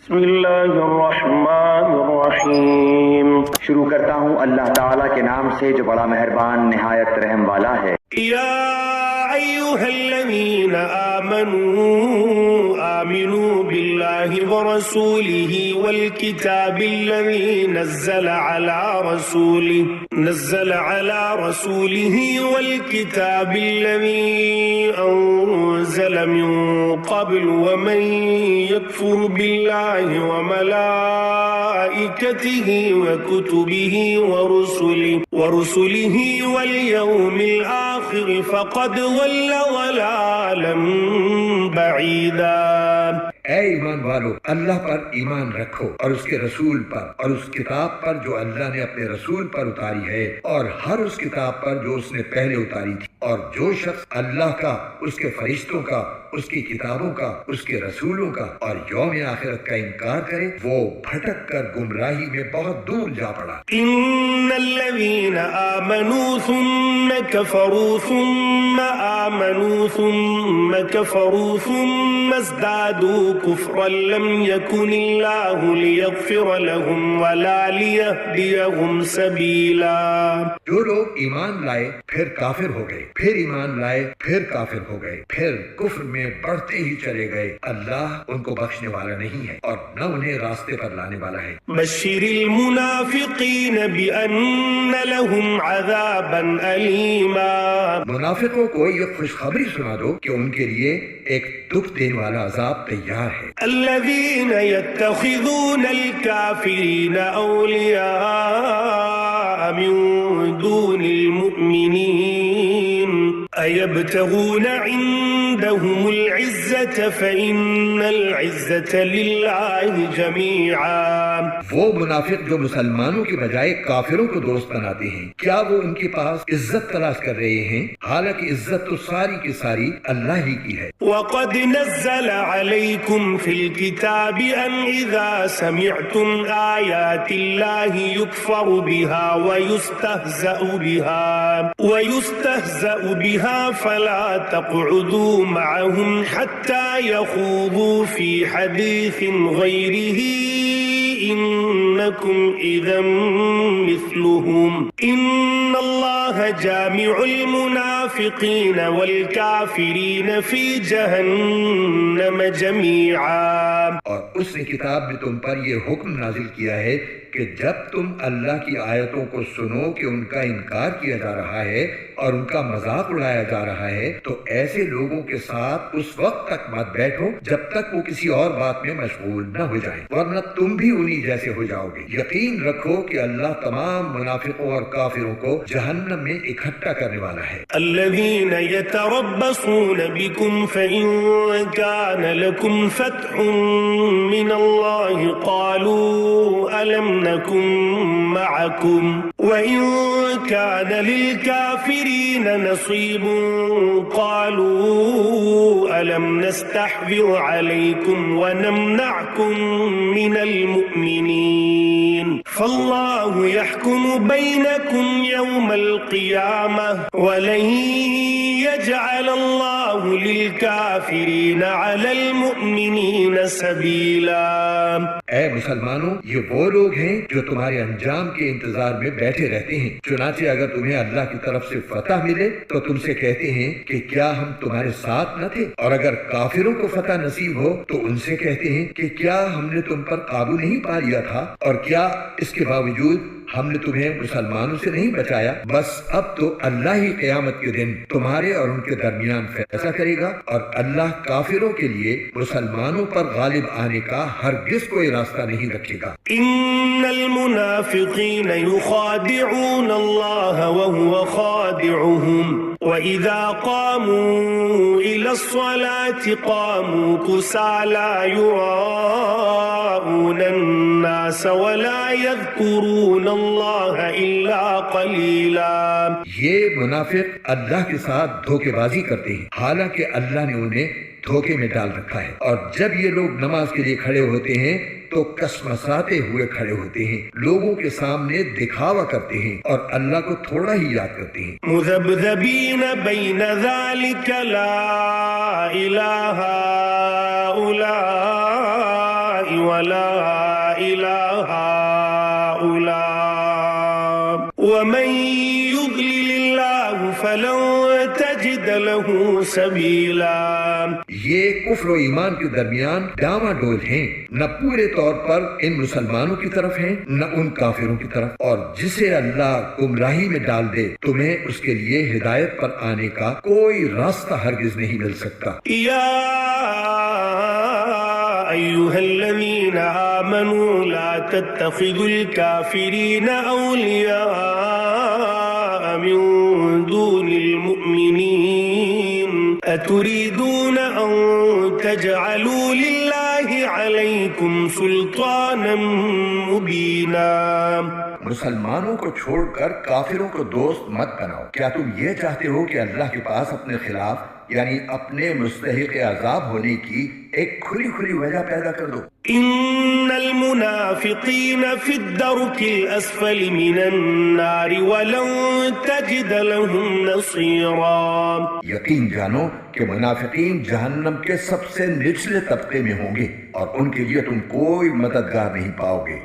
بسم اللہ الرحمن الرحیم۔ شروع کرتا ہوں اللہ تعالیٰ کے نام سے جو بڑا مہربان نہایت رحم والا ہے۔ یا ایھا الذین آمنوا باللہ ورسولہ والکتاب الذی نزل علی رسولہ والکتاب الذی انزل من قبل ومن یکفر باللہ وملائکتہ وکتبہ ورسلہ والیوم الآخر فقد ضل ضلالا بعیدا۔ اے ایمان والو، اللہ پر ایمان رکھو اور اس کے رسول پر اور اس کتاب پر جو اللہ نے اپنے رسول پر اتاری ہے اور ہر اس کتاب پر جو اس نے پہلے اتاری تھی، اور جو شخص اللہ کا، اس کے فرشتوں کا، اس کی کتابوں کا، اس کے رسولوں کا اور یوم آخرت کا انکار کرے، وہ بھٹک کر گمراہی میں بہت دور جا پڑا۔ ان الذین آمنوا ثم کفروا ثم آمنوا ثم کفروا ثم ازدادوا کفرا لم یکن اللہ لیغفر لهم ولا لیہدیہم سبیلا۔ جو لوگ ایمان لائے پھر کافر ہو گئے، پھر ایمان لائے پھر کافر ہو گئے، پھر کفر میں بڑھتے ہی چلے گئے، اللہ ان کو بخشنے والا نہیں ہے اور نہ انہیں راستے پر لانے والا ہے۔ بشر المنافقین بأن لهم عذابا علیما۔ منافقوں کو یہ خوشخبری سنا دو کہ ان کے لیے ایک دکھ دینے والا عذاب تیار ہے۔ الذین یتخذون الکافرین اولیاء من دون المؤمنین ایبتغون عندهم العزة فإن العزة للہ جمیعا۔ وہ منافق جو مسلمانوں کے بجائے کافروں کو دوست بناتے ہیں، کیا وہ ان کے پاس عزت تلاش کر رہے ہیں؟ حالانکہ عزت تو ساری کی ساری اللہ ہی کی ہے۔ وقد نزل عليكم في الكتاب أن إذا سمعتم آيات الله يكفر بها ويستهزأ بها فلا تقعدوا معهم حتى يخوضوا في حديث غيره إنكم إذا مثلهم إن الله جامع المنافقين والكافرين في جهنم جميعا۔ اور اس نے کتاب میں تم پر یہ حکم نازل کیا ہے کہ جب تم اللہ کی آیتوں کو سنو کہ ان کا انکار کیا جا رہا ہے اور ان کا مذاق اڑایا جا رہا ہے تو ایسے لوگوں کے ساتھ اس وقت تک مت بیٹھو جب تک وہ کسی اور بات میں مشغول نہ ہو جائیں، ورنہ تم بھی انہی جیسے ہو جاؤ گے۔ یقین رکھو کہ اللہ تمام منافقوں اور کافروں کو جہنم میں اکٹھا کرنے والا ہے۔ الذين يتربصون بكم فإن كان لكم فتح من الله قالوا ألم نكن معكم وإن كان للكافرين نصيب قالوا ألم نستحوذ عليكم ونمنعكم من المؤمنين فالله يحكم بينكم يوم القيامة ولن يجعل الله للكافرين على المؤمنين سبيلا۔ اے مسلمانوں، یہ وہ لوگ ہیں جو تمہارے انجام کے انتظار میں بیٹھے رہتے ہیں، چنانچہ اگر تمہیں اللہ کی طرف سے فتح ملے تو تم سے کہتے ہیں کہ کیا ہم تمہارے ساتھ نہ تھے، اور اگر کافروں کو فتح نصیب ہو تو ان سے کہتے ہیں کہ کیا ہم نے تم پر قابو نہیں پا لیا تھا، اور کیا اس کے باوجود ہم نے تمہیں مسلمانوں سے نہیں بچایا۔ بس اب تو اللہ ہی قیامت کے دن تمہارے اور ان کے درمیان فیصلہ کرے گا، اور اللہ کافروں کے لیے مسلمانوں پر غالب آنے کا ہرگز کوئی راستہ نہیں رکھے گا۔ ان المنافقین یخادعون اللہ وهو خادعهم وَإِذَا قَامُوا إِلَى الصَّلَاةِ قَامُوا كُسَالَى يُرَاءُونَ النَّاسَ وَلَا يَذْكُرُونَ اللَّهَ إِلَّا قَلِيلًا۔ یہ منافق اللہ کے ساتھ دھوکے بازی کرتے ہیں، حالانکہ اللہ نے انہیں دھوکے میں ڈال رکھا ہے، اور جب یہ لوگ نماز کے لیے کھڑے ہوتے ہیں تو کسمساتے ہوئے کھڑے ہوتے ہیں، لوگوں کے سامنے دکھاوا کرتے ہیں اور اللہ کو تھوڑا ہی یاد کرتے ہیں۔ مذبذبین بین ذالک لا الہ هؤلاء ولا إلى هؤلاء ومن يضلل الله فلن تجد له سبيلا. یہ کفر و ایمان کے درمیان ڈاواں ڈول ہیں، نہ پورے طور پر ان مسلمانوں کی طرف ہیں نہ ان کافروں کی طرف، اور جسے اللہ گمراہی میں ڈال دے تمہیں اس کے لیے ہدایت پر آنے کا کوئی راستہ ہرگز نہیں مل سکتا. يا أيها الذين آمنوا لا تتخذوا الكافرين أولياء من دون المؤمنين أتريدون أن تجعلوا لله عليكم سلطانا مبينا. مسلمانوں کو چھوڑ کر کافروں کو دوست مت بناؤ. کیا تم یہ چاہتے ہو کہ اللہ کے پاس اپنے خلاف یعنی اپنے مستحق عذاب ہونے کی ایک کھلی کھلی وجہ پیدا کر دو؟ إن المنافقين في الدرك الأسفل من النار ولن تجد لهم نصيرا. یقین جانو کہ منافقین جہنم کے سب سے نچلے طبقے میں ہوں گے اور ان کے لیے تم کوئی مددگار نہیں پاؤ گے.